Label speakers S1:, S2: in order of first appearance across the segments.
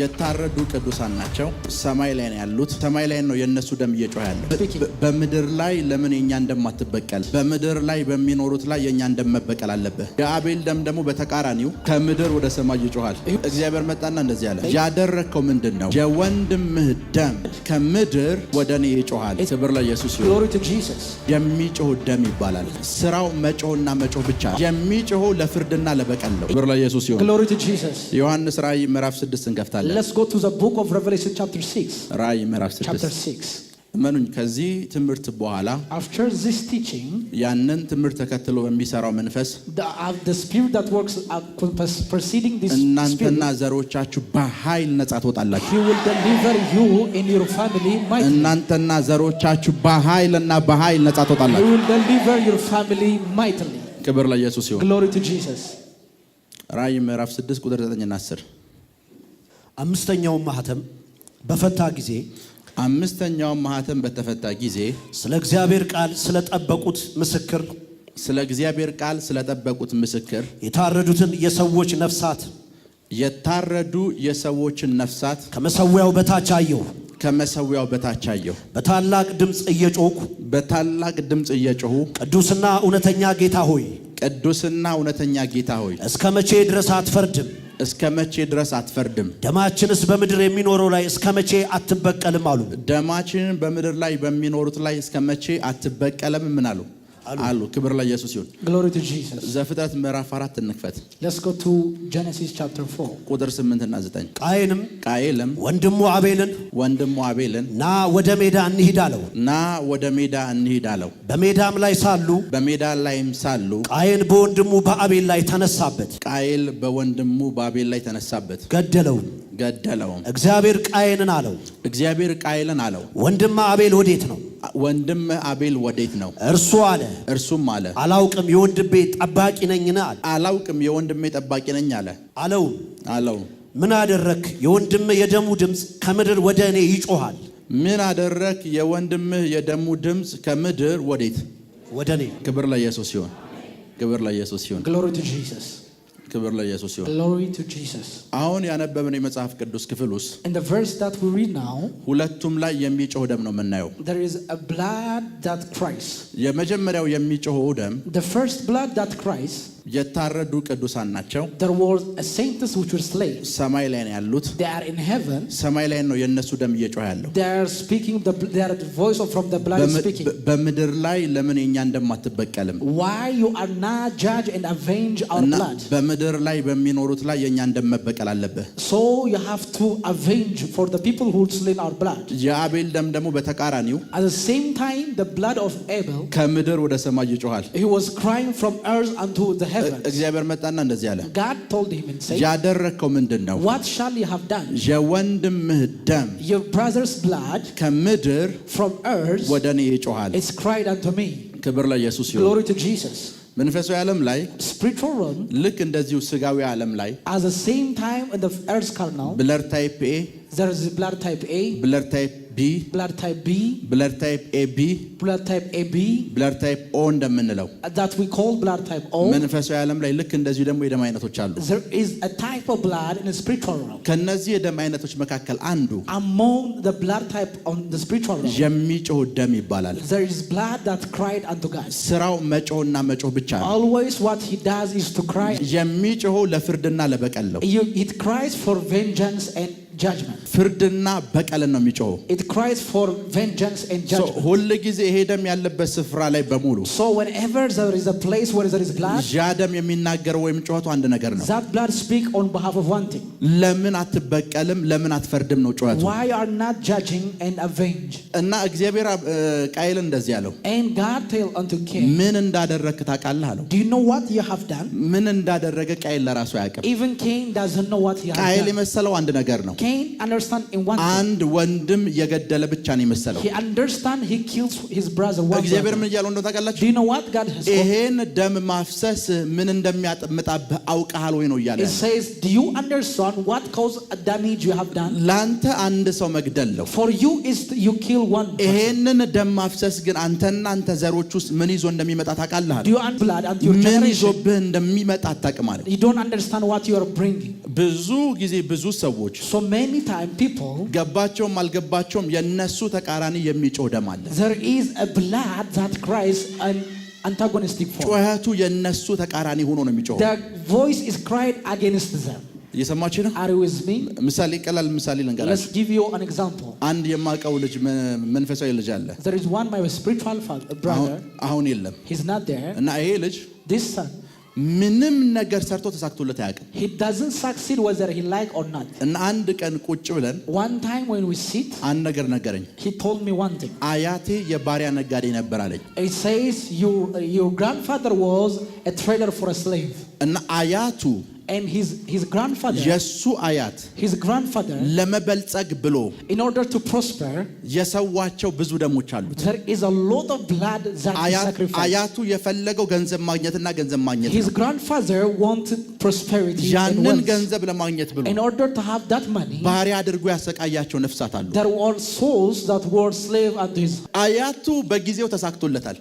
S1: የታረዱ ቅዱሳን ናቸው። ሰማይ ላይ ነው ያሉት። ሰማይ ላይ ነው የነሱ ደም እየጮኸ ያለው። በምድር ላይ ለምን የኛን ደም አትበቀል? በምድር ላይ በሚኖሩት ላይ የኛን ደም መበቀል አለበት። የአቤል ደም ደግሞ በተቃራኒው ከምድር ወደ ሰማይ ይጮሃል። እግዚአብሔር መጣና እንደዚህ አለ፣ ያደረከው ምንድነው? የወንድምህ ደም ከምድር ወደ እኔ ይጮሃል። ክብር ለኢየሱስ ይሁን።
S2: Glory to Jesus.
S1: የሚጮህ ደም ይባላል። ስራው መጮህና መጮህ ብቻ። የሚጮህ ለፍርድና ለበቀል ነው። ክብር ለኢየሱስ ይሁን።
S2: Glory to Jesus.
S1: ዮሐንስ ራእይ ምዕራፍ 6 እንከፍታለን።
S2: Let's go to the book of Revelation chapter 6.
S1: ራእይ ምዕራፍ 6
S2: Chapter 6.
S1: መኑኝ ከዚህ ትምህርት በኋላ
S2: After this teaching,
S1: ያንን ትምህርት ተከትሎ በሚሰራው መንፈስ
S2: the spirit that works preceding this
S1: እናንተና
S2: spirit,
S1: ዘሮቻችሁ በኃይል ነጻ ትወጣላችሁ።
S2: he will deliver you and your family mightily.
S1: እናንተና ዘሮቻችሁ በኃይልና በኃይል ነጻ
S2: He
S1: ትወጣላችሁ።
S2: will deliver your family mightily.
S1: ክብር ለኢየሱስ ይሁን።
S2: Glory to Jesus.
S1: ራእይ ምዕራፍ 6 ቁጥር 9 እና 10
S3: አምስተኛውን ማህተም በፈታ ጊዜ
S1: አምስተኛውን ማህተም በተፈታ ጊዜ
S3: ስለ እግዚአብሔር ቃል ስለጠበቁት ምስክር
S1: ስለ እግዚአብሔር ቃል ስለጠበቁት ምስክር
S3: የታረዱትን የሰዎች ነፍሳት
S1: የታረዱ የሰዎችን ነፍሳት
S3: ከመሰዊያው በታች አየሁ።
S1: ከመሰዊያው በታች አየሁ።
S3: በታላቅ ድምፅ እየጮኹ
S1: በታላቅ ድምፅ እየጮኹ
S3: ቅዱስና እውነተኛ ጌታ ሆይ፣
S1: ቅዱስና እውነተኛ ጌታ ሆይ፣
S3: እስከ መቼ ድረስ አትፈርድም?
S1: እስከ መቼ ድረስ አትፈርድም?
S3: ደማችንስ በምድር የሚኖረው ላይ እስከ መቼ አትበቀልም አሉ።
S1: ደማችንን በምድር ላይ በሚኖሩት ላይ እስከ መቼ አትበቀልም? ምን አሉ? አሉ። ክብር ለኢየሱስ ይሁን።
S2: Glory to Jesus.
S1: ዘፍጥረት ምዕራፍ 4 እንክፈት።
S2: Let's go to Genesis chapter 4.
S1: ቁጥር 8 እና 9
S3: ቃየንም
S1: ወንድሙ አቤልን
S3: ና ወደ ሜዳ እንሂድ አለው።
S1: ና ወደ ሜዳ እንሂድ አለው።
S3: በሜዳም ላይ ሳሉ
S1: በሜዳ ላይም ሳሉ
S3: ቃየን በወንድሙ በአቤል ላይ ተነሳበት።
S1: ቃየል በወንድሙ በአቤል ላይ ተነሳበት፣ ገደለውም።
S3: እግዚአብሔር ቃየንን አለው፣ ወንድም አቤል ወዴት ነው?
S1: ወንድም አቤል ወዴት ነው? እርሱም አለ
S3: አላውቅም፣ የወንድሜ ጠባቂ ነኝና አለ።
S1: አላውቅም፣ የወንድሜ ጠባቂ ነኝ አለ።
S3: አለው ምን አደረክ? የወንድምህ የደሙ ድምፅ ከምድር ወደ እኔ ይጮሃል።
S1: ምን አደረክ? የወንድምህ የደሙ ድምፅ ከምድር ወዴት?
S3: ወደ እኔ።
S1: ክብር ለኢየሱስ ይሁን። ክብር ለኢየሱስ ይሁን።
S2: Glory to Jesus.
S1: ክብር ለኢየሱስ ይሁን።
S2: Glory to Jesus.
S1: አሁን ያነበብነው የመጽሐፍ ቅዱስ ክፍል ውስጥ
S2: In the verse that we read now,
S1: ሁለቱም ላይ የሚጮህ ደም ነው የምናየው።
S2: there is a blood that cries.
S1: የመጀመሪያው የሚጮኸው ደም
S2: The first blood that cries,
S1: የታረዱ ቅዱሳን ናቸው።
S2: there was a saints which were slain.
S1: ሰማይ ላይ ነው ያሉት።
S2: They are in heaven.
S1: ሰማይ ላይ ነው የነሱ ደም እየጮኸ ያለው።
S2: They are speaking, they are the voice from the blood is speaking.
S1: በምድር ላይ ለምን የኛን ደም አትበቀልም?
S2: Why you are not judge and avenge our blood?
S1: በምድር ላይ በሚኖሩት ላይ የኛን ደም መበቀል አለበት።
S2: So you have to avenge for the people who slain our blood.
S1: የአቤል ደም ደግሞ በተቃራኒው
S2: At the same time, the blood of Abel,
S1: ከምድር ወደ ሰማይ ይጮሃል።
S2: he was crying from earth unto the heavens.
S1: እግዚአብሔር መጣና እንደዚህ አለ፣
S2: God told him and said,
S1: ያደረከው ምንድነው?
S2: what shall you have done?
S1: የወንድምህ ደም
S2: Your brother's blood
S1: ከምድር
S2: from earth
S1: ወደ እኔ ይጮሃል።
S2: it's cried unto me.
S1: ክብር ለኢየሱስ ይሁን።
S2: Glory to Jesus.
S1: መንፈሳዊ ዓለም ላይ
S2: Spiritual realm,
S1: ልክ እንደዚሁ ስጋዊ ዓለም ላይ
S2: at the same time in the earth's carnal,
S1: ብለድ ታይፕ ኤ፣
S2: there is blood type A,
S1: ብለድ ታይፕ ቢ፣
S2: blood type B,
S1: ብለድ ታይፕ ኤቢ፣
S2: blood type AB,
S1: ብለድ ታይፕ ኦ እንደምንለው
S2: that we call blood type O.
S1: መንፈሳዊ ዓለም ላይ ልክ እንደዚሁ ደግሞ የደም አይነቶች አሉ።
S2: There is a type of blood in the spiritual realm.
S1: ከነዚህ የደም አይነቶች መካከል አንዱ
S2: Among the blood type on the spiritual realm,
S1: የሚጮህ ደም ይባላል።
S2: there is blood that cried unto God.
S1: ስራው መጮህና መጮህ ብቻ ነው።
S2: Always what he does is to cry.
S1: የሚጮህ ለፍርድና ለበቀል ነው።
S2: It cries for vengeance and judgment.
S1: ፍርድና በቀልን ነው የሚጮህ።
S2: It cries for vengeance and judgment.
S1: ሁሉ ጊዜ ይሄ ደም ያለበት ስፍራ ላይ በሙሉ
S2: So whenever there is a place where there is blood,
S1: ያ ደም የሚናገረው ወይም ጮህቱ አንድ ነገር ነው።
S2: that blood speak on behalf of one thing.
S1: ለምን አትበቀልም? ለምን አትፈርድም ነው ጮህቱ።
S2: Why are not judging and avenge?
S1: እና እግዚአብሔር ቃየልን እንደዚህ ያለው፣
S2: And God tell unto Cain,
S1: ምን እንዳደረክ ታውቃለህ አለው።
S2: do you know what you have done?
S1: ምን እንዳደረገ ቃየል ለራሱ አያውቅም።
S2: Even Cain doesn't know what he has
S1: ቃየል
S2: done.
S1: የመሰለው አንድ ነገር ነው።
S2: Cain understand in one thing.
S1: አንድ ወንድም የገደለ ብቻ ነው የመሰለው።
S2: He understand he kills his brother one
S1: እግዚአብሔር
S2: brother.
S1: ምን እያለው እንደው ታውቃላችሁ?
S2: Do you know what God has spoken?
S1: ይሄን ደም ማፍሰስ ምን እንደሚያጠምጣብህ አውቀሃል ወይ ነው እያለ።
S2: It says, do you understand what cause damage you have done?
S1: ላንተ አንድ ሰው መግደል ነው።
S2: For you is you kill one person.
S1: ይሄንን ደም ማፍሰስ ግን አንተና አንተ ዘሮች ውስጥ ምን ይዞ እንደሚመጣ ታውቃለህ?
S2: Do you understand blood and your
S1: ምን
S2: generation?
S1: ይዞብህ እንደሚመጣ አታውቅም ማለት።
S2: You don't understand what you are bringing.
S1: ብዙ ጊዜ ብዙ ሰዎች
S2: So many times people,
S1: ገባቸውም አልገባቸውም የነሱ ተቃራኒ የሚጮህ ደም አለ።
S2: there is a blood that cries an antagonistic form.
S1: ጩኸቱ የነሱ ተቃራኒ ሆኖ ነው የሚጮህ።
S2: The voice is cried against them.
S1: እየሰማችሁ ነው?
S2: Are you with me?
S1: ምሳሌ ቀላል ምሳሌ ልንገራችሁ።
S2: Let's give you an example.
S1: አንድ የማውቀው ልጅ መንፈሳዊ ልጅ አለ።
S2: There is one my spiritual brother.
S1: አሁን የለም።
S2: He's not there.
S1: እና ይሄ ልጅ
S2: This son,
S1: ምንም ነገር ሰርቶ ተሳክቶለት አያውቅም።
S2: he doesn't succeed whether he like or not.
S1: እና አንድ ቀን ቁጭ ብለን
S2: One time when we sit,
S1: አንድ ነገር ነገረኝ።
S2: he told me one thing.
S1: አያቴ የባሪያ ነጋዴ ነበር አለኝ።
S2: He says your grandfather was a trader for a slave.
S1: እና አያቱ
S2: And his grandfather,
S1: የሱ አያት
S2: his grandfather,
S1: ለመበልጸግ ብሎ
S2: in order to prosper,
S1: የሰዋቸው ብዙ ደሞች አሉት።
S2: there is a lot of blood that he sacrificed.
S1: አያቱ የፈለገው ገንዘብ ማግኘትና ገንዘብ ማግኘት
S2: His
S1: ነው።
S2: grandfather wanted prosperity and
S1: ያንን
S2: wealth.
S1: ገንዘብ ለማግኘት ብሎ
S2: In order to have that money,
S1: ባሪያ አድርጎ ያሰቃያቸው ነፍሳት አሉ።
S2: there were souls that were slave unto his.
S1: አያቱ በጊዜው ተሳክቶለታል።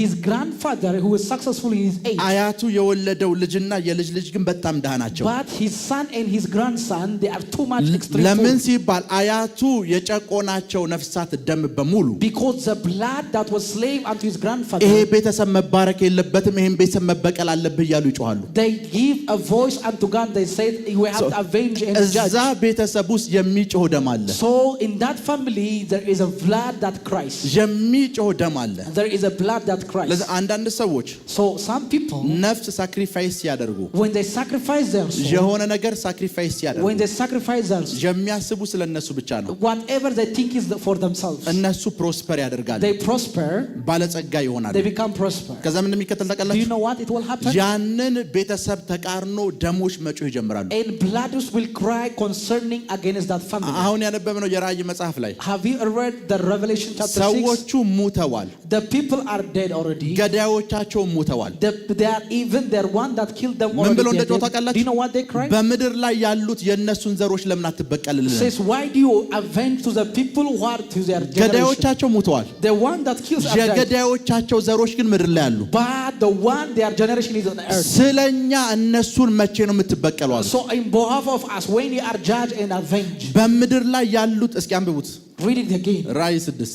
S2: His grandfather, who was successful in his age,
S1: አያቱ የወለደው ልጅና የልጅ ልጅ ግን በጣም ደሃ ናቸው።
S2: but his son and his grandson, they are too much extreme
S1: ለምን
S2: poor.
S1: ሲባል አያቱ የጨቆናቸው ነፍሳት ደም በሙሉ
S2: Because the blood that was slave unto his
S1: ይሄ
S2: grandfather,
S1: ቤተሰብ መባረክ የለበትም፣ ይሄን ቤተሰብ መበቀል አለብህ እያሉ ይጮሃሉ።
S2: they give a voice unto God. They said we have to avenge and judge.
S1: እዛ ቤተሰብ ውስጥ የሚጮህ ደም አለ።
S2: So in that family there is a blood that cries.
S1: የሚጮህ ደም አለ።
S2: There is a blood that cries.
S1: ለዚህ አንዳንድ ሰዎች
S2: So some people,
S1: ነፍስ ሳክሪፋይስ ሲያደርጉ
S2: when they sacrifice their soul,
S1: የሆነ ነገር ሳክሪፋይስ ሲያደርጉ
S2: when they sacrifice their soul,
S1: የሚያስቡ ስለነሱ ብቻ ነው።
S2: whatever they think is for themselves,
S1: እነሱ ፕሮስፐር ያደርጋሉ፣
S2: they prosper,
S1: ባለጸጋ ይሆናሉ።
S2: they become prosper.
S1: ከዛ ምን እንደሚከተል
S2: Do you
S1: ታውቃላችሁ?
S2: know what it will happen?
S1: ያንን ቤተሰብ ተቃርኖ ደሞች መጮህ ይጀምራሉ።
S2: And blood will cry concerning against that family.
S1: አሁን ያነበብነው የራእይ መጽሐፍ ላይ
S2: Have you read the Revelation chapter 6?
S1: ሰዎቹ ሙተዋል፣
S2: The people are dead already.
S1: ገዳዮቻቸው ሙተዋል።
S2: They are even their one that killed them
S1: ምን
S2: already.
S1: ብለው
S2: They are
S1: እንደጮሁ
S2: dead.
S1: ታውቃላችሁ?
S2: Do you know what they cry?
S1: በምድር ላይ ያሉት የእነሱን ዘሮች ለምን አትበቀልልን?
S2: Says, why do you avenge to the people who are to their generation?
S1: ገዳዮቻቸው ሙተዋል፣
S2: The one that kills are dead.
S1: የገዳዮቻቸው ዘሮች ግን ምድር ላይ አሉ።
S2: But the one their generation is on earth.
S1: ስለኛ እነሱን መቼ ነው የምትበቀሉ አሉ።
S2: So in behalf of us, when you are judged and avenged,
S1: በምድር ላይ ያሉት እስኪ አንብቡት
S2: read it again.
S1: ራእይ 6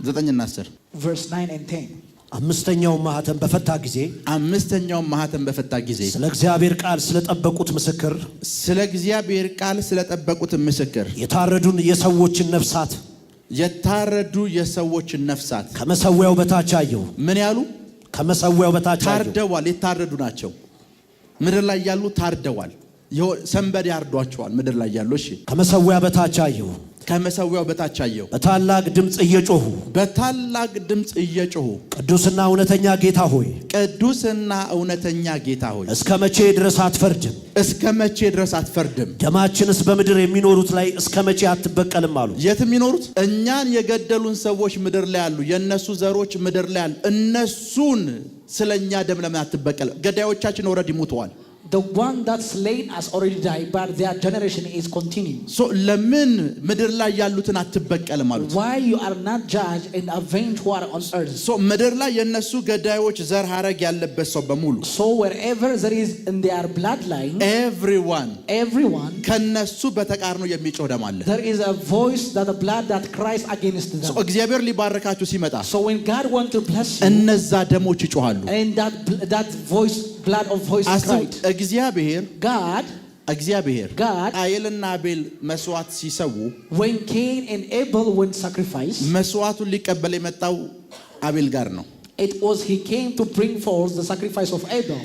S1: 9 እና 10
S2: Verse 9 and 10.
S3: አምስተኛውን ማኅተም በፈታ ጊዜ
S1: አምስተኛውን ማኅተም በፈታ ጊዜ
S3: ስለ እግዚአብሔር ቃል ስለጠበቁት ምስክር
S1: ስለ እግዚአብሔር ቃል ስለጠበቁት ምስክር
S3: የታረዱን የሰዎችን ነፍሳት
S1: የታረዱ የሰዎችን ነፍሳት
S3: ከመሰዊያው በታች አየሁ።
S1: ምን ያሉ?
S3: ከመሰዊያው በታች አየሁ።
S1: ታርደዋል። የታረዱ ናቸው። ምድር ላይ ያሉ ታርደዋል። ሰንበዴ ያርዷቸዋል ምድር ላይ ያሉ። እሺ፣
S3: ከመሰዊያ በታች አየሁ።
S1: ከመሰዊያው በታች አየሁ።
S3: በታላቅ ድምፅ እየጮሁ
S1: በታላቅ ድምፅ እየጮሁ
S3: ቅዱስና እውነተኛ ጌታ ሆይ፣
S1: ቅዱስና እውነተኛ ጌታ ሆይ
S3: እስከ መቼ ድረስ አትፈርድም?
S1: እስከ መቼ ድረስ አትፈርድም?
S3: ደማችንስ በምድር የሚኖሩት ላይ እስከ መቼ አትበቀልም አሉ።
S1: የት የሚኖሩት? እኛን የገደሉን ሰዎች ምድር ላይ አሉ። የነሱ ዘሮች ምድር ላይ አሉ። እነሱን ስለኛ ደም ለምን አትበቀል? ገዳዮቻችን ኦልሬዲ ሞተዋል።
S2: The one that slain us already died, but their generation is continuing.
S1: So ለምን ምድር ላይ ያሉትን አትበቀልም አሉት?
S2: Why you are not judged and avenged who are on earth?
S1: So ምድር ላይ የነሱ ገዳዮች ዘር ሐረግ ያለበት ሰው በሙሉ
S2: So wherever there is in their bloodline, everyone
S1: ከነሱ በተቃርኖ የሚጮህ ደም አለ።
S2: there is a voice that a blood that cries against them.
S1: So እግዚአብሔር ሊባርካችሁ ሲመጣ
S2: So when God wants to bless you,
S1: እነዛ ደሞች ይጮሃሉ።
S2: and that voice, blood of voice cried.
S1: እግዚአብሔር
S2: God,
S1: ቃየልና አቤል መስዋዕት ሲሰዉ
S2: when Cain and Abel went sacrifice,
S1: መስዋዕቱን ሊቀበል የመጣው አቤል ጋር ነው።
S2: it was he came to bring forth the sacrifice of Abel.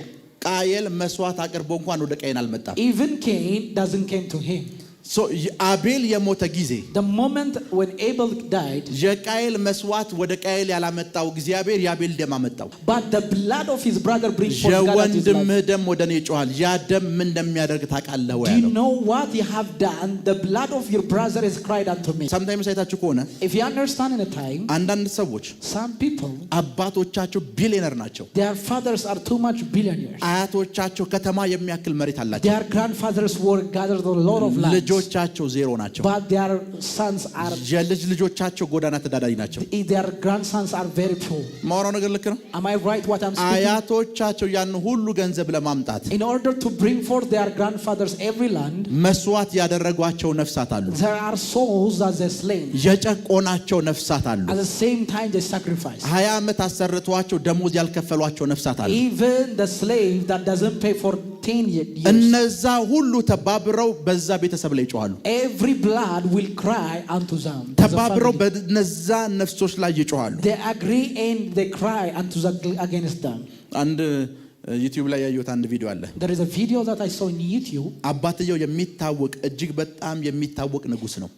S1: ቃየል መስዋዕት አቅርቦ እንኳን ወደ ቃየን አልመጣም።
S2: Even Cain doesn't came to him.
S1: So አቤል የሞተ ጊዜ
S2: The moment when Abel died,
S1: የቃየል መስዋዕት ወደ ቃየል ያላመጣው እግዚአብሔር የአቤል ደም አመጣው።
S2: but the blood of his brother brings forth God at his
S1: የወንድምህ
S2: life.
S1: ደም ወደ እኔ ይጮሃል። ያ ደም ምን እንደሚያደርግ ታውቃለህ ወይ
S2: Do you
S1: አለው።
S2: know what you have done? The blood of your brother is cried unto me.
S1: sometimes አይታችሁ ከሆነ
S2: If you understand in a time,
S1: አንዳንድ ሰዎች
S2: some people,
S1: አባቶቻቸው ቢሊየነር ናቸው።
S2: their fathers are too much billionaires.
S1: አያቶቻቸው ከተማ የሚያክል መሬት አላቸው።
S2: Their grandfathers were gathered a lot of land.
S1: ልጆቻቸው ዜሮ ናቸው።
S2: But their sons are
S1: የልጅ ልጆቻቸው ጎዳና ተዳዳሪ ናቸው።
S2: their grandsons are very poor.
S1: ማውራው ነገር ልክ ነው?
S2: Am I right what I'm speaking?
S1: አያቶቻቸው ያን ሁሉ ገንዘብ ለማምጣት
S2: In order to bring forth their grandfathers every land,
S1: መስዋዕት ያደረጓቸው ነፍሳት አሉ።
S2: there are souls that they slain.
S1: የጨቆናቸው ነፍሳት አሉ።
S2: At the same time they sacrifice.
S1: 20 ዓመት አሰርቷቸው ደሞዝ ያልከፈሏቸው ነፍሳት አሉ።
S2: Even the slave that doesn't pay for 10 years.
S1: እነዛ ሁሉ ተባብረው በዛ ቤተሰብ ላይ ይጮሃሉ።
S2: Every blood will cry unto them.
S1: ተባብረው በነዛ ነፍሶች ላይ ይጮሃሉ።
S2: They agree and they cry unto the against them.
S1: አንድ ዩቲዩብ ላይ ያየሁት አንድ ቪዲዮ አለ።
S2: There is a video that I saw in YouTube.
S1: አባትየው የሚታወቅ እጅግ በጣም የሚታወቅ ንጉስ ነው።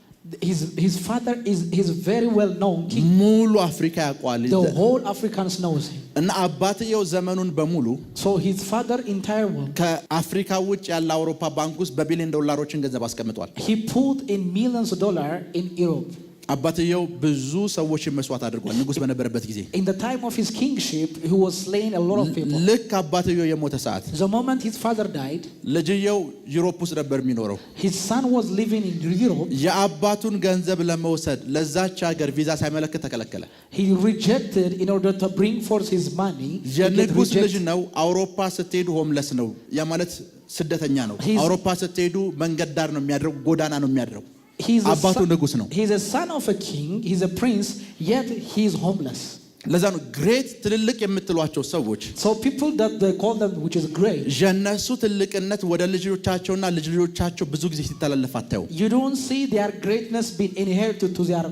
S2: His father is very well known king.
S1: ሙሉ አፍሪካ ያውቀዋል።
S2: The whole Africans knows him.
S1: እና አባትየው ዘመኑን በሙሉ
S2: So his father entire world.
S1: ከአፍሪካ ውጭ ያለ አውሮፓ ባንክ ውስጥ በቢሊዮን ዶላሮችን ገንዘብ አስቀምጧል።
S2: He put in millions of dollars in Europe.
S1: አባትየው ብዙ ሰዎችን መስዋዕት አድርጓል ንጉስ በነበረበት ጊዜ።
S2: In the time of his kingship, he was slain a lot of people.
S1: ልክ አባትየው የሞተ ሰዓት
S2: The moment his father died,
S1: ልጅየው ዩሮፕ ውስጥ ነበር የሚኖረው።
S2: his son was living in Europe.
S1: የአባቱን ገንዘብ ለመውሰድ ለዛች ሀገር ቪዛ ሳይመለከት ተከለከለ።
S2: He rejected in order to bring forth his money.
S1: የንጉስ ልጅ ነው። አውሮፓ ስትሄዱ ሆምለስ ነው። ያ ማለት ስደተኛ ነው። አውሮፓ ስትሄዱ መንገድ ዳር ነው የሚያድረው፣ ጎዳና ነው የሚያድረው። አባቱ ንጉስ ነው።
S2: He's a son of a king, he's a prince, yet he is homeless.
S1: ለዛ ነው ግሬት ትልልቅ የምትሏቸው ሰዎች
S2: So people that they call them which is great.
S1: የነሱ ትልቅነት ወደ ልጆቻቸውና ልጅ ልጆቻቸው ብዙ ጊዜ ሲተላለፍ አታዩ።
S2: You don't see their greatness being inherited to their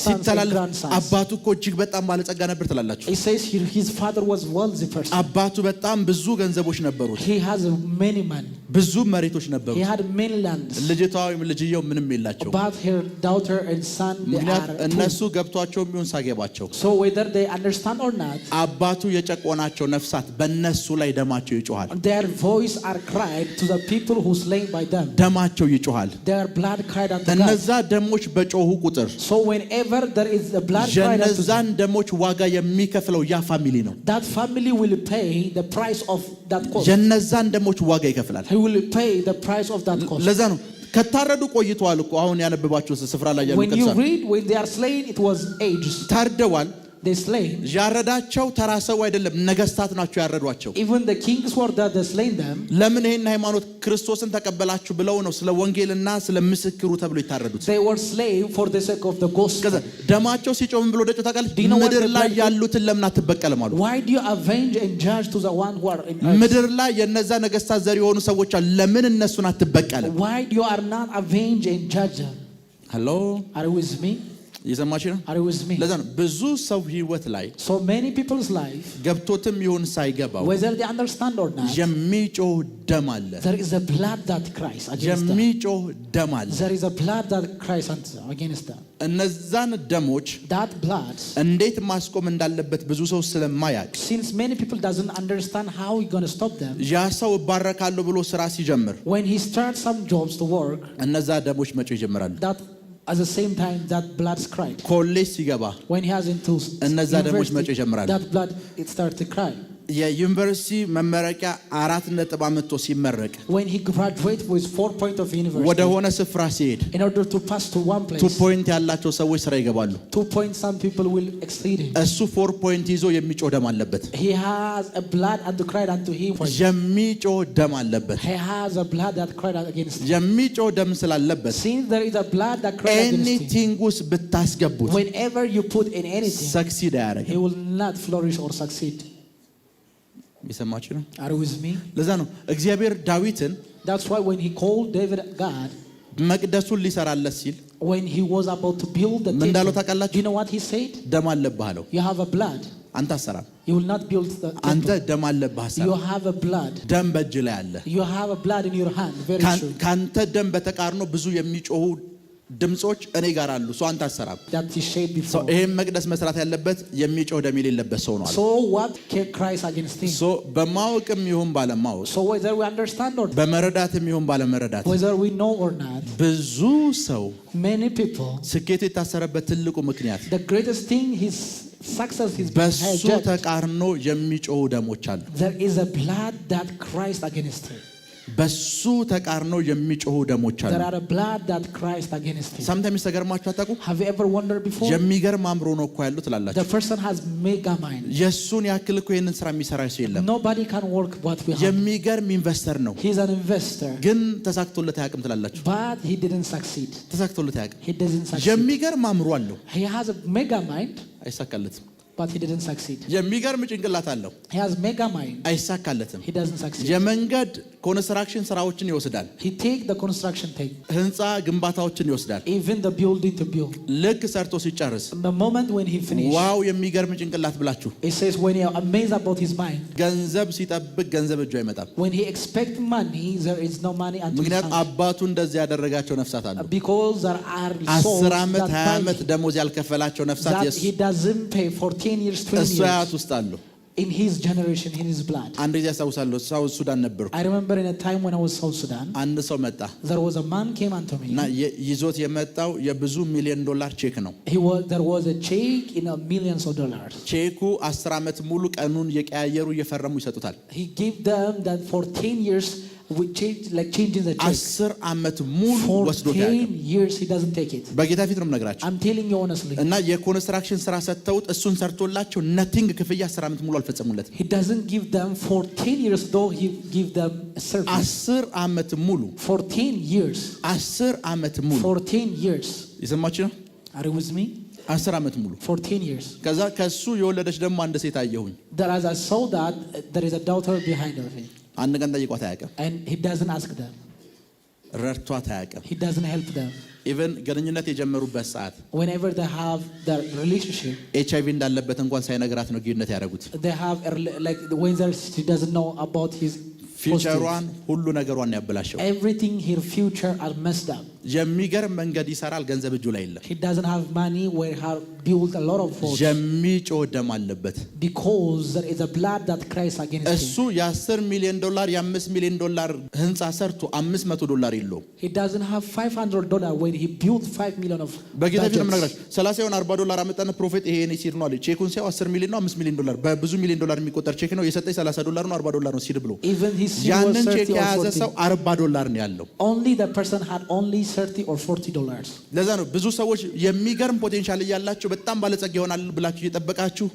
S2: sons and grandsons.
S1: አባቱ እኮ እጅግ በጣም ባለጸጋ ነበር ትላላችሁ።
S2: He says his father was wealthy person.
S1: አባቱ በጣም ብዙ ገንዘቦች ነበሩት።
S2: He has many money.
S1: ብዙ መሬቶች ነበሩት።
S2: He had many lands.
S1: ልጅቷ ወይም ልጅየው ምንም የላቸው።
S2: But her daughter and son they are
S1: እነሱ ገብቷቸው የሚሆን ሳገባቸው
S2: So whether they understand or not,
S1: አባቱ የጨቆናቸው ነፍሳት በእነሱ ላይ ደማቸው ይጮሃል።
S2: their voice are cried to the people who slain by them.
S1: ደማቸው ይጮሃል።
S2: Their blood cried unto God.
S1: እነዛ ደሞች በጮሁ ቁጥር
S2: So whenever there is a blood cried unto
S1: የነዛን
S2: them,
S1: ደሞች ዋጋ የሚከፍለው ያ ፋሚሊ ነው።
S2: that family will pay the price of that cost.
S1: የነዛን ደሞች ዋጋ ይከፍላል።
S2: He will pay the price of that cost.
S1: ለዛ ነው ከታረዱ ቆይተዋል እኮ አሁን ያነበባችሁ ስፍራ ላይ ያሉ
S2: When you read when they are slain, it was ages.
S1: ታርደዋል።
S2: They slain.
S1: ያረዳቸው ተራ ሰው አይደለም፣ ነገስታት ናቸው ያረዷቸው።
S2: Even the kings were that they slain them.
S1: ለምን ይሄን ሃይማኖት ክርስቶስን ተቀበላችሁ ብለው ነው ስለ ወንጌልና ስለ ምስክሩ ተብሎ ይታረዱት።
S2: They were slain for the sake of the gospel.
S1: ደማቸው ሲጮም ብሎ ደጭ ታውቃለህ። ምድር ላይ ያሉትን ለምን አትበቀልም አሉ።
S2: Why do you avenge and judge to the one who are in earth?
S1: ምድር ላይ የነዛ ነገስታት ዘር የሆኑ ሰዎች አሉ፣ ለምን እነሱን አትበቀልም?
S2: Why do you are not avenge and judge them?
S1: ሄሎ
S2: Are you with me?
S1: እየሰማችሁ ነው?
S2: Are you with me?
S1: ለዛ ነው ብዙ ሰው ህይወት ላይ
S2: So many people's life,
S1: ገብቶትም ይሁን ሳይገባው
S2: whether they understand or not,
S1: የሚጮህ ደም አለ።
S2: there is a blood that cries against them.
S1: የሚጮህ ደም አለ።
S2: There is a blood that cries against them.
S1: እነዛን ደሞች
S2: That blood,
S1: እንዴት ማስቆም እንዳለበት ብዙ ሰው ስለማያውቅ
S2: since many people doesn't understand how we going to stop them,
S1: ያ ሰው እባረካለሁ ብሎ ስራ ሲጀምር
S2: when he starts some jobs to work,
S1: እነዛ ደሞች መጮህ ይጀምራሉ።
S2: that at the same time that blood cried.
S1: ኮሌጅ ሲገባ
S2: When he has into
S1: እነዛ ደሞች መጮህ
S2: university,
S1: ይጀምራሉ።
S2: that blood it started to cry.
S1: የዩኒቨርሲቲ መመረቂያ 4 አመቶ ሲመረቅ
S2: When he graduated with 4 points of university,
S1: ወደ ሆነ ስፍራ ሲሄድ
S2: in order to pass to one place,
S1: 2 ፖይንት ያላቸው ሰዎች ስራ ይገባሉ።
S2: 2 points some people will exceed him.
S1: እሱ 4 ፖይንት ይዞ የሚጮህ ደም አለበት።
S2: He has a blood and to cry unto him.
S1: የሚጮህ ደም አለበት።
S2: He has a blood that cried against him.
S1: የሚጮህ ደም ስላለበት
S2: Since there is a blood that cried against him,
S1: ኤኒቲንግ ውስጥ ብታስገቡት
S2: whenever you put in anything,
S1: ሰክሲድ አያደርግም።
S2: he will not flourish or succeed.
S1: ይሰማችሁ ነው?
S2: Are you with me?
S1: ለዛ ነው እግዚአብሔር ዳዊትን
S2: That's why when he called David God,
S1: መቅደሱን ሊሰራለት ሲል
S2: when he was about to build the
S1: ምን እንዳለው
S2: temple,
S1: ታውቃላችሁ?
S2: do you know what he said?
S1: ደም አለብህ አለው።
S2: You have a blood.
S1: አንተ አሰራም።
S2: You will not build the
S1: አንተ
S2: temple.
S1: ደም አለብህ አሰራም።
S2: You have a blood.
S1: ደም በእጅ ላይ አለ።
S2: You have a blood in your hand. Very true.
S1: ካንተ ደም በተቃርኖ ብዙ የሚጮሁ ድምጾች እኔ ጋር አሉ። ሶ አንተ አሰራም።
S2: That he shaped
S1: ሶ
S2: before.
S1: ይሄን መቅደስ መስራት ያለበት የሚጮህ ደም የሌለበት ሰው ነው አለ።
S2: So what cries against him?
S1: ሶ በማወቅም ይሁን ባለማወቅ
S2: So whether we understand or not,
S1: በመረዳትም ይሁን ባለመረዳት
S2: whether we know or not,
S1: ብዙ ሰው
S2: many people,
S1: ስኬቱ የታሰረበት ትልቁ ምክንያት
S2: the greatest thing his success is
S1: በሱ
S2: hijacked.
S1: ተቃርኖ የሚጮሁ ደሞች አሉ።
S2: There is a blood that cries against him.
S1: በሱ ተቃርነው የሚጮሁ ደሞች አሉ።
S2: There are a blood that cries against him.
S1: ሰምታይምስ ተገርማችሁ አታውቁ?
S2: Have you ever wondered before?
S1: የሚገርም አእምሮ ነው እኮ ያሉት ትላላችሁ።
S2: The person has mega mind.
S1: የሱን ያክል እኮ ይሄንን ስራ የሚሰራ ሰው የለም።
S2: Nobody can work what we have.
S1: የሚገርም ኢንቨስተር ነው።
S2: He's an investor.
S1: ግን ተሳክቶለት አያውቅም ትላላችሁ።
S2: But he didn't succeed.
S1: ተሳክቶለት አያውቅም።
S2: He doesn't succeed.
S1: የሚገርም አእምሮ አለው።
S2: He has a mega mind.
S1: አይሳካለትም።
S2: But he didn't succeed.
S1: የሚገርም ጭንቅላት አለው።
S2: He has mega mind.
S1: አይሳካለትም።
S2: He doesn't succeed.
S1: የመንገድ ኮንስትራክሽን ስራዎችን ይወስዳል።
S2: He take the construction thing.
S1: ህንፃ ግንባታዎችን ይወስዳል።
S2: Even the building to build.
S1: ልክ ሰርቶ ሲጨርስ
S2: The moment when he finished.
S1: ዋው የሚገርም ጭንቅላት ብላችሁ
S2: He says when he amazed about his mind.
S1: ገንዘብ ሲጠብቅ ገንዘብ እጁ አይመጣም።
S2: When he expect money, there is no money until
S1: ምክንያቱም አባቱ እንደዚህ ያደረጋቸው ነፍሳት አሉ።
S2: because there are
S1: 10 ዓመት 20 ዓመት ደሞዝ ያልከፈላቸው ነፍሳት
S2: that he doesn't pay for 10 years 20
S1: እሱ
S2: years
S1: አያት ውስጥ አሉ።
S2: in his generation, in his blood.
S1: አንድ ጊዜ አስታውሳለሁ፣ ሳውዝ ሱዳን ነበርኩ።
S2: I remember in a time when I was South Sudan.
S1: አንድ ሰው መጣ
S2: There was a man came unto me.
S1: እና ይዞት የመጣው የብዙ ሚሊዮን ዶላር ቼክ ነው።
S2: There was a check in millions of dollars.
S1: ቼኩ 10 ዓመት ሙሉ ቀኑን የቀያየሩ እየፈረሙ ይሰጡታል።
S2: He gave them that for 10 years we change like changing the check.
S1: 10 ዓመት ሙሉ ወስዶ
S2: for 10 years he doesn't take it.
S1: በጌታ ፊት ነው የምነግራችሁ።
S2: I'm telling you honestly.
S1: እና የኮንስትራክሽን ስራ ሰጥተውት እሱን ሰርቶላቸው ነቲንግ ክፍያ 10 ዓመት ሙሉ አልፈጸሙለትም።
S2: He doesn't give them for 10 years though he give them a service.
S1: 10 ዓመት ሙሉ
S2: For 10 years.
S1: 10 ዓመት ሙሉ
S2: For 10 years.
S1: የሰማችሁ ነው?
S2: Are you with me?
S1: 10 ዓመት ሙሉ
S2: For 10 years.
S1: ከዛ ከሱ የወለደች ደግሞ አንድ ሴት አየሁኝ።
S2: There as I saw that there is a daughter behind of him.
S1: አንድ ቀን ጠይቋት አያውቅም።
S2: And he doesn't ask them.
S1: ረድቷት አያውቅም።
S2: He doesn't help them.
S1: ኢቨን ግንኙነት የጀመሩበት ሰዓት
S2: Whenever they have their relationship,
S1: ኤችአይቪ እንዳለበት እንኳን ሳይነግራት ነው ግንኙነት ያደረጉት።
S2: they have like when she doesn't know about his
S1: ፊውቸሯን ሁሉ ነገሯን ያበላሸው።
S2: everything her future are messed up.
S1: የሚገርም መንገድ ይሰራል፣ ገንዘብ እጁ ላይ የለም።
S2: He doesn't have money where her build a lot of force.
S1: የሚጮህ ደም አለበት።
S2: Because there is a blood that cries against
S1: እሱ
S2: him.
S1: የ10 ሚሊዮን ዶላር የ5 ሚሊዮን ዶላር ህንፃ ሰርቶ 500 ዶላር የለውም።
S2: He doesn't have $500 when he built 5 million of
S1: በጌታ ፊት ነው
S2: budgets.
S1: የምነግራችሁ። 30 ይሆን 40 ዶላር አመጣነ ፕሮፌት ይሄ እኔ ሲል ነው አለ። ቼኩን ሲያው 10 ሚሊዮን ነው 5 ሚሊዮን ዶላር በብዙ ሚሊዮን ዶላር የሚቆጠር ቼክ ነው የሰጠኝ 30 ዶላር ነው 40 ዶላር ነው ሲል ብሎ
S2: Even his seed was
S1: ያንን ቼክ
S2: 30 or
S1: የያዘ
S2: 40.
S1: ሰው 40 ዶላር ነው ያለው።
S2: Only the person had only 30 or $40.
S1: ለዛ ነው ብዙ ሰዎች የሚገርም ፖቴንሻል እያላቸው በጣም ባለጸጋ ይሆናል ብላችሁ እየጠበቃችሁ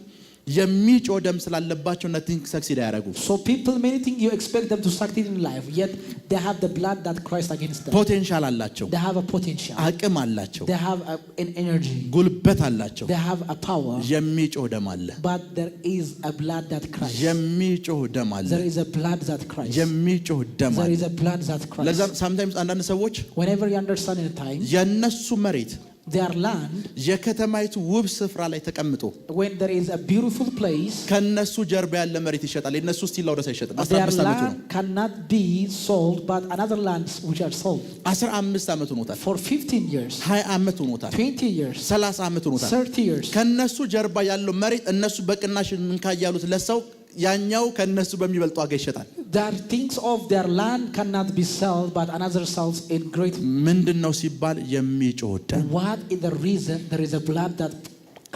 S1: የሚጮህ ደም ስላለባቸው nothing succeed አያደርጉ።
S2: So people many think you expect them to succeed in life, yet they have the blood that cries against them.
S1: ፖቴንሻል አላቸው፣
S2: They have a potential.
S1: አቅም አላቸው፣
S2: They have an energy.
S1: ጉልበት አላቸው።
S2: They have a power.
S1: የሚጮህ ደም አለ።
S2: But there is a blood that cries.
S1: የሚጮህ ደም አለ።
S2: There is a blood that cries.
S1: የሚጮህ ደም
S2: There
S1: አለ።
S2: is a blood that cries.
S1: ለዛ sometimes አንዳንድ ሰዎች
S2: Whenever you understand in time,
S1: የነሱ መሬት
S2: their land,
S1: የከተማይቱ ውብ ስፍራ ላይ ተቀምጦ
S2: when there is a beautiful place,
S1: ከነሱ ጀርባ ያለ መሬት ይሸጣል። የነሱ ስቲል ለወደስ አይሸጥም።
S2: their
S1: 15 ዓመቱ ነው።
S2: land cannot be sold, but another lands which are sold
S1: 15 ዓመቱ ሆኖታል።
S2: for 15 years,
S1: 20 ዓመት ሆኖታል።
S2: 20 years,
S1: 30 ዓመት ሆኖታል።
S2: 30 years.
S1: ከነሱ ጀርባ ያለው መሬት እነሱ በቅናሽ እንካ ያሉት ለሰው ያኛው ከነሱ በሚበልጥ ዋጋ ይሸጣል።
S2: That things of their land cannot be sold, but another sells in great.
S1: ምንድነው ሲባል የሚጮህ ደም።
S2: What is the reason? There is a blood that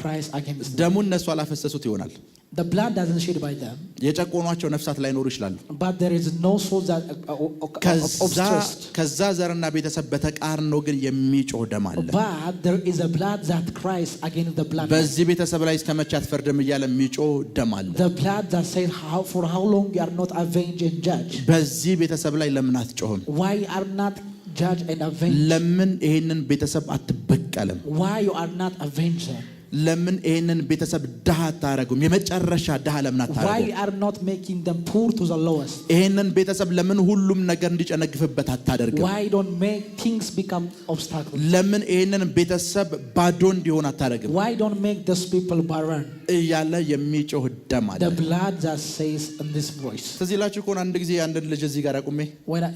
S2: cries against them.
S1: ደሙን እነሱ አላፈሰሱት ይሆናል።
S2: The blood doesn't shed by them,
S1: የጨቆኗቸው ነፍሳት ላይኖሩ ይችላሉ።
S2: but there is no soul that obstructs.
S1: ከዛ ዘርና ቤተሰብ በተቃርኖ ግን የሚጮህ ደም አለ።
S2: But there is a blood that cries against the blood.
S1: በዚህ ቤተሰብ ላይ እስከመቼ አትፈርድም እያለ የሚጮህ ደም አለ።
S2: The blood that says, for how long you are not avenged and judged?
S1: በዚህ ቤተሰብ ላይ ለምን አትጮህም?
S2: Why you are not judged and avenged?
S1: ለምን ይሄንን ቤተሰብ አትበቀልም?
S2: Why you are not avenged?
S1: ለምን ይሄንን ቤተሰብ ድሃ አታረጉም? የመጨረሻ ድሃ ለምን
S2: Why
S1: አታረጉም?
S2: you are not making them poor to the lowest?
S1: ይሄንን ቤተሰብ ለምን ሁሉም ነገር እንዲጨነግፍበት አታደርግም?
S2: Why don't make things become obstacles?
S1: ለምን ይሄንን ቤተሰብ ባዶ እንዲሆን አታደርግም?
S2: Why don't make those people barren?
S1: እያለ የሚጮህ ደም አለ።
S2: The blood that says in this voice.
S1: ስለዚህ ላችሁ ከሆነ አንድ ጊዜ አንድ ልጅ እዚህ ጋር አቁሜ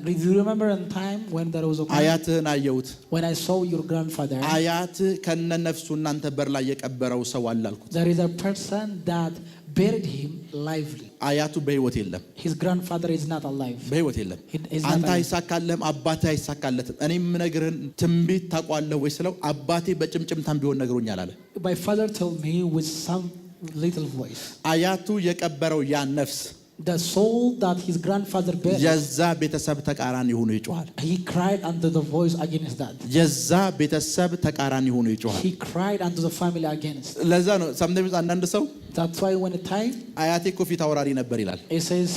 S2: Do you remember in time when there was a
S1: አያትህን አየሁት።
S2: when I saw your grandfather?
S1: አያትህ ከነ ነፍሱ እናንተ በር ላይ የቀበረው ሰው አለ አልኩት።
S2: There is a person that buried him lively.
S1: አያቱ በህይወት የለም።
S2: His grandfather is not alive.
S1: በህይወት የለም።
S2: He is not
S1: አንተ
S2: alive.
S1: አይሳካልህም፣ አባትህ አይሳካለትም። እኔ የምነግርህን ትንቢት ታውቃለህ ወይ ስለው አባቴ በጭምጭምታም ቢሆን ነግሮኛል አለ።
S2: My father told me with some little voice.
S1: አያቱ የቀበረው ያ ነፍስ
S2: the soul that his grandfather buried,
S1: የዛ ቤተሰብ ተቃራኒ ሆኖ ይጮሃል።
S2: he cried unto the voice against that.
S1: የዛ ቤተሰብ ተቃራኒ ሆኖ ይጮሃል።
S2: He cried unto the family against.
S1: ለዛ ነው sometimes አንዳንድ ሰው
S2: That's why when the time
S1: አያቴ እኮ ፊት አውራሪ ነበር ይላል።
S2: it says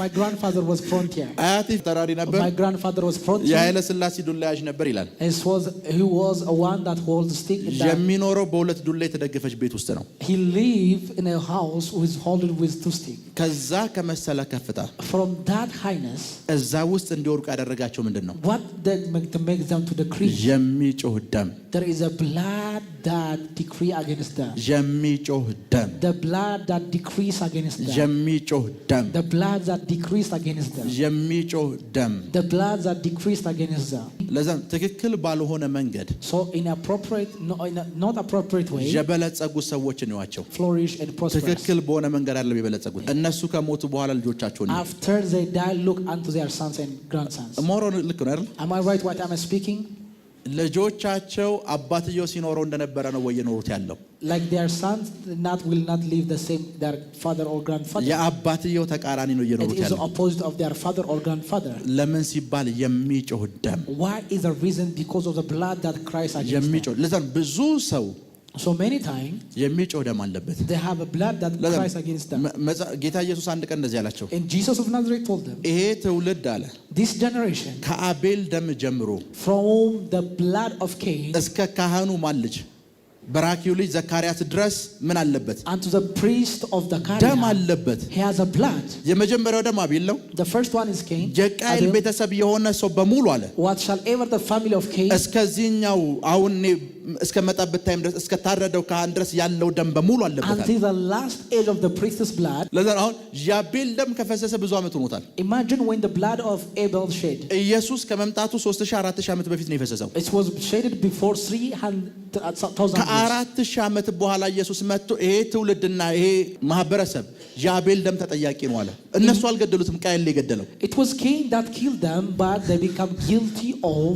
S2: my grandfather was frontier.
S1: አያቴ ተራሪ ነበር።
S2: My grandfather was frontier.
S1: የኃይለ ሥላሴ ዱላ ያዥ ነበር ይላል።
S2: He was a one that holds the stick in that.
S1: የሚኖረው በሁለት ዱላ የተደገፈች ቤት ውስጥ ነው።
S2: He lived in a house who is holding with two sticks.
S1: ከዛ ከመሰለ ከፍታ
S2: From that highness,
S1: እዛ ውስጥ እንዲወርቁ ያደረጋቸው ምንድነው?
S2: what that make them to decree?
S1: የሚጮህ ደም።
S2: There is a blood that decree against them.
S1: የሚጮህ ደም።
S2: The blood that decrees against them.
S1: የሚጮህ ደም።
S2: The blood that decrees against them.
S1: የሚጮህ ደም።
S2: The blood that decrees against them.
S1: ለዛም ትክክል ባልሆነ መንገድ
S2: So inappropriate, not appropriate way,
S1: የበለጸጉ ሰዎች ነዋቸው።
S2: flourish and prosper.
S1: ትክክል በሆነ መንገድ አይደለም የበለጸጉት። እነሱ ከሞቱ በኋላ ልጆቻቸው ነው።
S2: After they die, look unto their sons and grandsons.
S1: ሞሮን ልክ ነው አይደል?
S2: Am I right what I'm speaking?
S1: ልጆቻቸው አባትየው ሲኖረው እንደነበረ ነው ወይ የኖሩት ያለው?
S2: Like their sons will not live the same their father or grandfather.
S1: የአባትየው ተቃራኒ ነው የኖሩት
S2: It is the
S1: ያለው።
S2: opposite of their father or grandfather.
S1: ለምን ሲባል የሚጮህ ደም።
S2: Why is the reason? Because of the blood that cries against them.
S1: የሚጮህ ለዛም ብዙ ሰው
S2: So many times
S1: የሚጮህ ደም አለበት።
S2: they have a blood that cries against them.
S1: ጌታ ኢየሱስ አንድ ቀን እንደዚህ አላቸው።
S2: And Jesus of Nazareth told them,
S1: ይሄ ትውልድ አለ
S2: this generation
S1: ከአቤል ደም ጀምሮ
S2: from the blood of Cain
S1: እስከ ካህኑ ማን ልጅ በራኪው ልጅ ዘካርያስ ድረስ ምን አለበት?
S2: unto the priest of the
S1: ደም
S2: Karya,
S1: አለበት።
S2: he has a blood.
S1: የመጀመሪያው ደም አቤል ነው።
S2: The first one is Cain.
S1: የቃየል ቤተሰብ የሆነ ሰው በሙሉ አለ
S2: What shall ever the family of Cain
S1: እስከዚህኛው አሁን እስከ መጣበት ታይም ድረስ እስከ ታረደው ካህን ድረስ ያለው ደም በሙሉ አለበት።
S2: until the last age of the priest's blood.
S1: ለዛ አሁን የአቤል ደም ከፈሰሰ ብዙ ዓመት ሆኖታል።
S2: Imagine when the blood of Abel shed.
S1: ኢየሱስ ከመምጣቱ 3000-4000 ዓመት በፊት ነው የፈሰሰው።
S2: It was shedded before 300,000 years.
S1: ከ4000 ዓመት በኋላ ኢየሱስ መጥቶ ይሄ ትውልድና ይሄ ማህበረሰብ የአቤል ደም ተጠያቂ ነው አለ። እነሱ አልገደሉትም፣ ቃየል ላይ ገደለው።
S2: It was Cain that killed them, but they become guilty of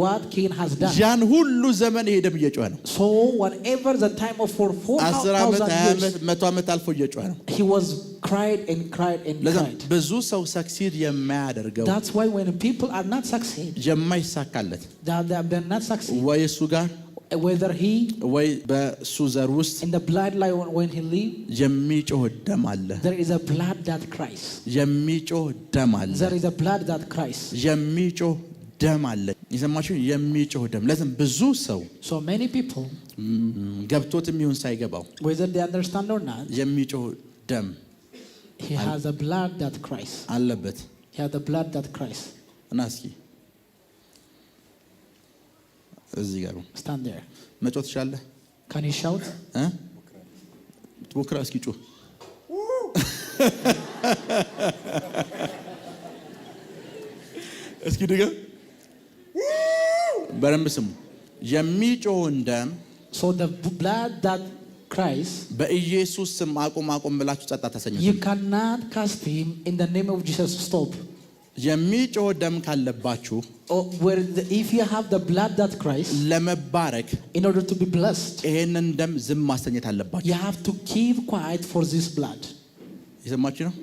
S2: what Cain has done.
S1: ያን ሁሉ ዘመን ይሄ ደም እየጮኸ ነው።
S2: So whatever the time of for
S1: 10 ዓመት
S2: 4,000
S1: 20
S2: years,
S1: ዓመት 100 ዓመት አልፎ እየጮኸ ነው።
S2: he was cried and cried and
S1: ለዛ
S2: cried.
S1: ብዙ ሰው ሰክሲድ የማያደርገው
S2: That's why when people are not succeed,
S1: የማይሳካለት
S2: they're not succeed.
S1: ወይ እሱ ጋር
S2: Whether he
S1: ወይ በሱ ዘር ውስጥ
S2: in the bloodline when he live,
S1: የሚጮህ ደም አለ።
S2: there is a blood that cries.
S1: የሚጮህ ደም አለ።
S2: There is a blood that cries.
S1: የሚጮህ ደም አለ። የሰማችሁ የሚጮህ ደም። ለዚህ ብዙ ሰው
S2: So many people,
S1: ገብቶትም ይሁን ሳይገባው
S2: whether they understand or not,
S1: የሚጮህ ደም
S2: he has a blood that cries.
S1: አለበት።
S2: He has a blood that cries.
S1: እና እስኪ እዚህ ጋር
S2: Stand there.
S1: መጮህ ትችላለህ?
S2: Can you shout?
S1: ትሞክራ እስኪ ጮህ። እስኪ ድገም። በደንብ ስሙ። የሚጮህን ደም
S2: So the blood that cries,
S1: በኢየሱስ ስም አቁም አቁም ብላችሁ ጸጥ አታሰኙት።
S2: you cannot cast him in the name of Jesus. Stop.
S1: የሚጮህ ደም ካለባችሁ
S2: If you have the blood that cries,
S1: ለመባረክ
S2: in order to be blessed,
S1: ይሄንን ደም ዝም ማሰኘት አለባችሁ።
S2: you have to keep quiet for this blood.
S1: የሰማችሁ ነው?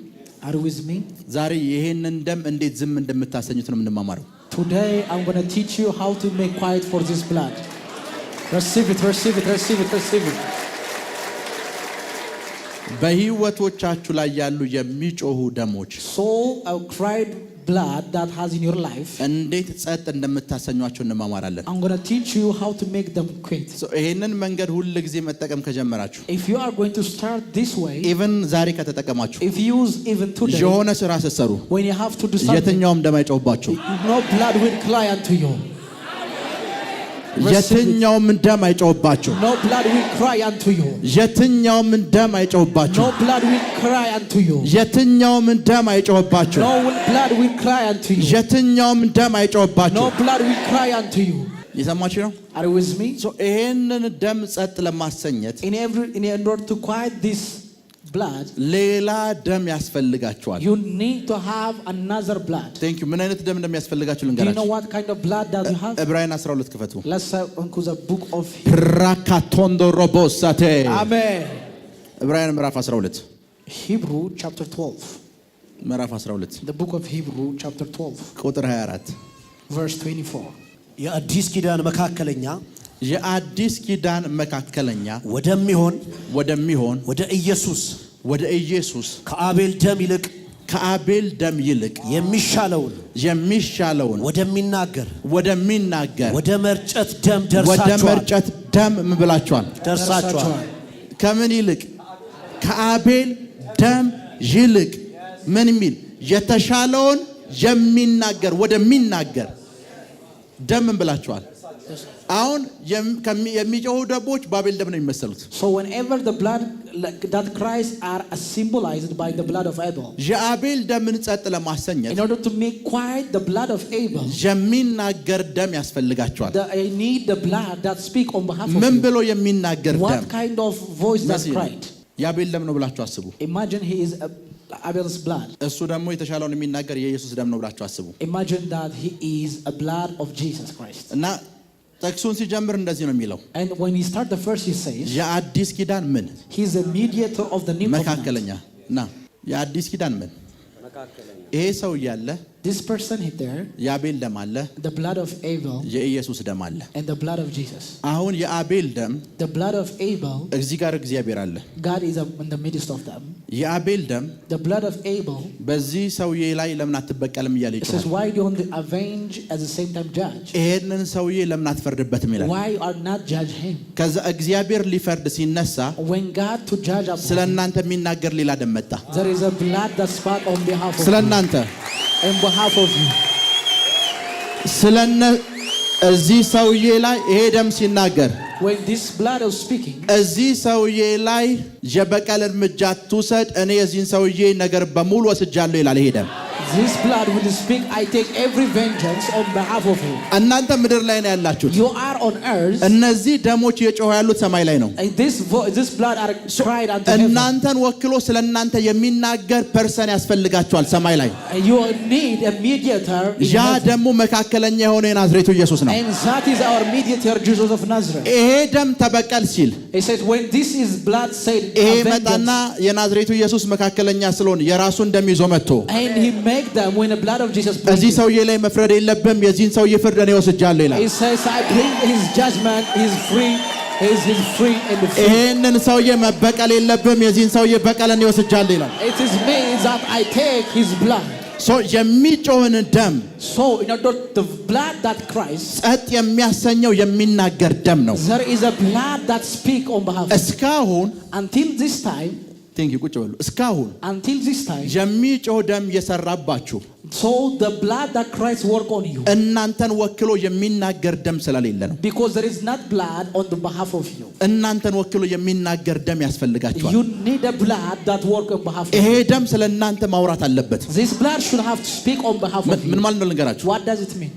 S2: Are you with me?
S1: ዛሬ ይሄንን ደም እንዴት ዝም እንደምታሰኙት ነው የምንማማረው።
S2: Today I'm going to teach you how to make quiet for this blood. Receive it, receive it, receive it, receive it.
S1: በህይወቶቻችሁ ላይ ያሉ የሚጮሁ ደሞች
S2: So a cried blood that has in your life,
S1: እንዴት ጸጥ እንደምታሰኟቸው እንማማራለን።
S2: I'm going to teach you how to make them quiet.
S1: ይሄንን መንገድ ሁሉ ጊዜ መጠቀም ከጀመራችሁ
S2: If you are going to start this way,
S1: ኢቭን ዛሬ ከተጠቀማችሁ
S2: if you use even today,
S1: የሆነ ስራ ስትሰሩ
S2: when you have to do something,
S1: የትኛውም ደም አይጮህባችሁ።
S2: no blood will cry unto you.
S1: የትኛውም ደም አይጮህባችሁ።
S2: No blood will cry unto you.
S1: የትኛውም ደም አይጮህባችሁ።
S2: No blood will cry unto you.
S1: የትኛውም ደም አይጮህባችሁ።
S2: No blood will cry unto you.
S1: የትኛውም ደም አይጮህባችሁ።
S2: No blood will cry unto you.
S1: የሰማችሁ ነው?
S2: Are you with me?
S1: ይሄንን ደም ጸጥ ለማሰኘት
S2: In order to quiet this blood,
S1: ሌላ ደም ያስፈልጋችኋል።
S2: you need to have another blood.
S1: ቴንክ ዩ። ምን አይነት ደም እንደሚያስፈልጋችሁ
S2: Do you know
S1: ልንገራችሁ።
S2: what kind of blood that you have?
S1: ዕብራውያን 12 ክፈቱ።
S2: Let's go to the book of
S1: ራካቶንዶ ሮቦሳቴ
S2: Amen.
S1: ዕብራውያን ምዕራፍ 12
S2: Hebrew chapter 12.
S1: ምዕራፍ 12
S2: The book of Hebrew chapter 12
S1: ቁጥር 24
S2: verse 24.
S3: የአዲስ ኪዳን መካከለኛ
S1: የአዲስ ኪዳን መካከለኛ
S3: ወደሚሆን
S1: ወደ ኢየሱስ
S3: ከአቤል ደም ይልቅ
S1: የሚሻለውን
S3: ወደሚናገር
S1: ወደ
S3: መርጨት
S1: ደም ምን ብላችኋል?
S3: ደርሳችኋል።
S1: ከምን ይልቅ? ከአቤል ደም ይልቅ ምን የሚል የተሻለውን ወደሚናገር ደም ምን ብላችኋል? አሁን የሚጮሁ ደቦች ባቤል ደም ነው የሚመሰሉት።
S2: So whenever the blood that cries are symbolized by the blood of Abel.
S1: የአቤል ደምን ጸጥ ለማሰኘት
S2: In order to make quiet the blood of Abel,
S1: የሚናገር ደም ያስፈልጋቸዋል።
S2: I need the blood that speak on behalf of
S1: ምን
S2: you.
S1: ብሎ የሚናገር ደም?
S2: What kind of voice that cried?
S1: የአቤል ደም ነው ብላችሁ አስቡ።
S2: Imagine he is Abel's blood.
S1: እሱ ደግሞ የተሻለውን የሚናገር የኢየሱስ ደም ነው ብላችሁ አስቡ።
S2: Imagine that he is a blood of Jesus Christ.
S1: እና ጥቅሱን ሲጀምር እንደዚህ ነው የሚለው።
S2: And when he start the verse he says,
S1: የአዲስ ኪዳን ምን?
S2: he is a mediator of the new covenant.
S1: መካከለኛ እና የአዲስ ኪዳን ምን? ይሄ ሰው እያለ
S2: This person hit there,
S1: የአቤል ደም አለ፣
S2: the blood of Abel
S1: የኢየሱስ ደም አለ።
S2: and the blood of Jesus.
S1: አሁን የአቤል ደም
S2: The blood of Abel,
S1: እዚህ ጋር እግዚአብሔር አለ።
S2: God is in the midst of them.
S1: የአቤል ደም
S2: The blood of Abel,
S1: በዚህ ሰውዬ ላይ ለምን አትበቀልም እያለ
S2: it says,
S1: ይጮሃል።
S2: why don't you avenge at the same time judge?
S1: ይሄንን ሰውዬ ለምን አትፈርድበትም ይላል።
S2: Why are not judge him?
S1: ከዛ እግዚአብሔር ሊፈርድ ሲነሳ
S2: When God to judge upon
S1: ስለ
S2: him,
S1: እናንተ የሚናገር ሌላ ደም መጣ።
S2: there is a blood that spoke on behalf of
S1: ስለ
S2: you.
S1: እናንተ
S2: On behalf of you.
S1: እዚህ ሰውዬ ላይ ይሄ ደም ሲናገር
S2: When this blood is speaking,
S1: እዚህ ሰውዬ ላይ የበቀል እርምጃ ትውሰድ፣ እኔ የዚህን ሰውዬ ነገር በሙሉ ወስጃለሁ ይላል። ይሄ ደም
S2: this blood will speak, I take every vengeance on behalf of him.
S1: እናንተ ምድር ላይ ነው ያላችሁት።
S2: You are on earth.
S1: እነዚህ ደሞች የጮሁ ያሉት ሰማይ ላይ ነው።
S2: And this blood are cried unto heaven.
S1: እናንተን ወክሎ ስለ እናንተ የሚናገር ፐርሰን ያስፈልጋችኋል ሰማይ ላይ።
S2: And you need a mediator in
S1: ያ
S2: heaven.
S1: ደግሞ መካከለኛ የሆነው የናዝሬቱ ኢየሱስ ነው።
S2: And that is our mediator, Jesus of Nazareth.
S1: ይሄ ደም ተበቀል ሲል
S2: He says, when this is blood said,
S1: ይሄ
S2: "Avenge
S1: መጣና
S2: us,"
S1: የናዝሬቱ ኢየሱስ መካከለኛ ስለሆነ የራሱን ደም ይዞ መጥቶ
S2: and he make them when the blood of Jesus
S1: እዚህ
S2: brings.
S1: ሰውዬ ላይ መፍረድ የለብም፣ የዚህን ሰውዬ ፍርድ እኔ ወስጃለሁ ይላል።
S2: He says, I bring his judgment, he's free, he's free and free.
S1: ይሄንን ሰውዬ መበቀል የለብም፣ የዚህን ሰውዬ በቀል እኔ ወስጃለሁ ይላል።
S2: It is me that I take his blood.
S1: የሚጮህን ደም
S2: So in order the blood that cries,
S1: ጸጥ የሚያሰኘው የሚናገር ደም ነው።
S2: there is a blood that speak on behalf of
S1: እስካሁን
S2: until this time,
S1: ቁጭ በሉ። እስካሁን
S2: until this time,
S1: የሚጮህ ደም የሰራባችሁ
S2: so the blood that cries work on you.
S1: እናንተን ወክሎ የሚናገር ደም ስለሌለ ነው።
S2: Because there is not blood on the behalf of you.
S1: እናንተን ወክሎ የሚናገር ደም ያስፈልጋችኋል።
S2: You need a blood that work on behalf of
S1: ይሄ
S2: you.
S1: ደም ስለ እናንተ ማውራት አለበት።
S2: This blood should have to speak on behalf of
S1: ምን
S2: you.
S1: ማለት ነው ልንገራችሁ።
S2: What does it mean?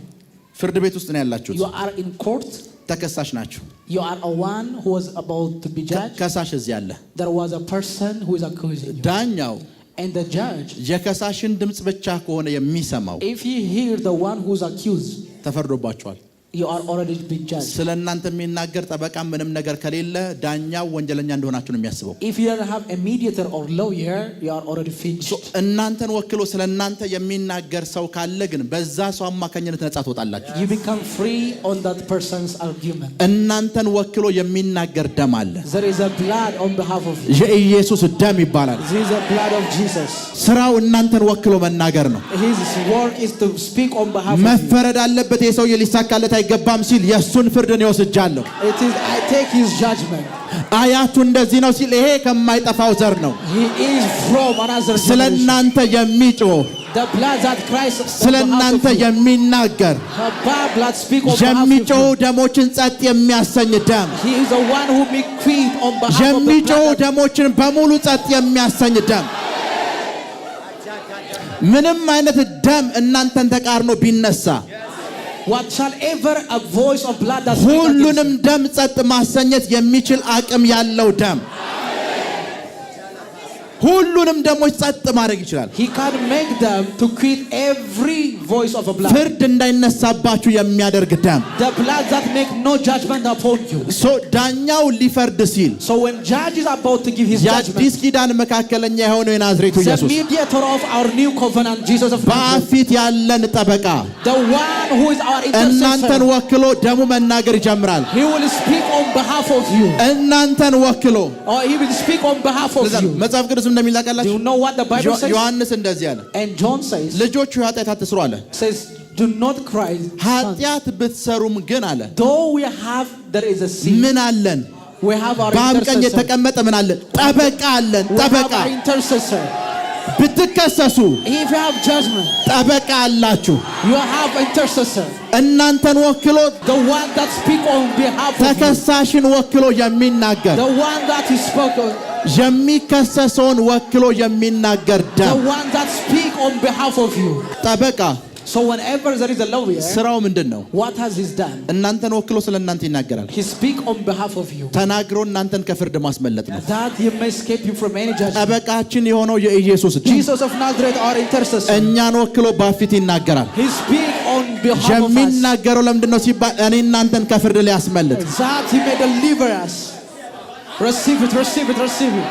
S1: ፍርድ ቤት ውስጥ ነው ያላችሁት።
S2: You are in court.
S1: ተከሳሽ ናችሁ።
S2: You are a one who was about to be judged.
S1: ከሳሽ እዚህ አለ።
S2: There was a person who is accusing you.
S1: ዳኛው
S2: And the judge,
S1: የከሳሽን ድምጽ ብቻ ከሆነ የሚሰማው
S2: if you hear the one who's accused,
S1: ተፈርዶባችኋል።
S2: you are already been judged.
S1: ስለ እናንተ የሚናገር ጠበቃ ምንም ነገር ከሌለ ዳኛው ወንጀለኛ እንደሆናችሁ ነው የሚያስበው።
S2: If you don't have a mediator or lawyer, you are already finished.
S1: እናንተን ወክሎ ስለ እናንተ የሚናገር ሰው ካለ ግን በዛ ሰው አማካኝነት ነጻ ትወጣላችሁ።
S2: You become free on that person's argument.
S1: እናንተን ወክሎ የሚናገር ደም አለ።
S2: There is a blood on behalf of you.
S1: የኢየሱስ ደም ይባላል።
S2: This is the blood of Jesus.
S1: ስራው እናንተን ወክሎ መናገር ነው።
S2: His work is to speak on behalf of you.
S1: መፈረድ አለበት የሰውዬ ሊሳካለት አይገባም ሲል የሱን ፍርድ ነው ወስጃለሁ።
S2: It is, I take his judgment.
S1: አያቱ እንደዚህ ነው ሲል ይሄ ከማይጠፋው ዘር ነው።
S2: He is from another
S1: ስለ
S2: generation.
S1: እናንተ የሚጮህ
S2: The blood that Christ
S1: ስለ እናንተ የሚናገር
S2: blood speak on behalf of
S1: የሚጮህ
S2: you.
S1: ደሞችን ጸጥ የሚያሰኝ ደም
S2: He is the one who make quiet on behalf of the
S1: የሚጮህ
S2: blood.
S1: ደሞችን በሙሉ ጸጥ የሚያሰኝ ደም። ምንም አይነት ደም እናንተን ተቃርኖ ቢነሳ
S2: What shall ever a voice of blood that speak
S1: ሁሉንም
S2: against
S1: ደም ጸጥ ማሰኘት የሚችል አቅም ያለው ደም። ሁሉንም ደሞች ጸጥ ማድረግ ይችላል።
S2: He can make them to quit every voice of a blood.
S1: ፍርድ እንዳይነሳባችሁ የሚያደርግ ደም።
S2: The blood that make no judgment upon you.
S1: ዳኛው ሊፈርድ ሲል
S2: So when judge is about to give his judgment,
S1: የአዲስ ኪዳን መካከለኛ የሆነው የናዝሬቱ
S2: the
S1: ኢየሱስ
S2: mediator of our new covenant, Jesus of Nazareth,
S1: በፊት ያለን ጠበቃ
S2: the one who is our
S1: እናንተን
S2: intercessor,
S1: ወክሎ ደሙ መናገር ይጀምራል።
S2: he will speak on behalf of you,
S1: እናንተን ወክሎ
S2: or he will speak on behalf of you.
S1: መጽሐፍ ቅዱስ
S2: Do
S1: እንደሚላቀላችሁ
S2: you know what the Bible says?
S1: ዮሐንስ እንደዚህ አለ፣
S2: And John says,
S1: ልጆቹ ኃጢአት አትስሩ አለ።
S2: do not cry, sons.
S1: ኃጢአት ብትሰሩም ግን አለ
S2: Though there is a sin,
S1: ምን አለን?
S2: we have our
S1: በአብ ቀኝ
S2: intercessor.
S1: የተቀመጠ ምን አለን? ጠበቃ አለን።
S2: We have
S1: ጠበቃ
S2: our intercessor.
S1: ብትከሰሱ
S2: If you have judgment,
S1: ጠበቃ አላችሁ።
S2: you have intercessor.
S1: እናንተን ወክሎ
S2: The one that speak on behalf of you.
S1: ተከሳሽን ወክሎ የሚናገር
S2: The one that is spoken.
S1: የሚከሰሰውን ወክሎ የሚናገር
S2: The
S1: ደም
S2: one that speak on behalf of you.
S1: ጠበቃ
S2: So whenever there is a lawyer,
S1: ስራው ምንድን ነው?
S2: what has he done?
S1: እናንተን ወክሎ ስለ እናንተ ይናገራል።
S2: He speak on behalf of you.
S1: ተናግሮ እናንተን ከፍርድ ማስመለጥ ነው።
S2: That he may escape you from any judgment.
S1: ጠበቃችን የሆነው የኢየሱስ ደም
S2: Jesus of Nazareth, our intercessor.
S1: እኛን ወክሎ በፊት ይናገራል።
S2: He speak on behalf of us.
S1: የሚናገረው ለምንድን ነው ሲባል እኔ እናንተን ከፍርድ ሊያስመልጥ
S2: That he may deliver us. Receive it, receive it, receive it.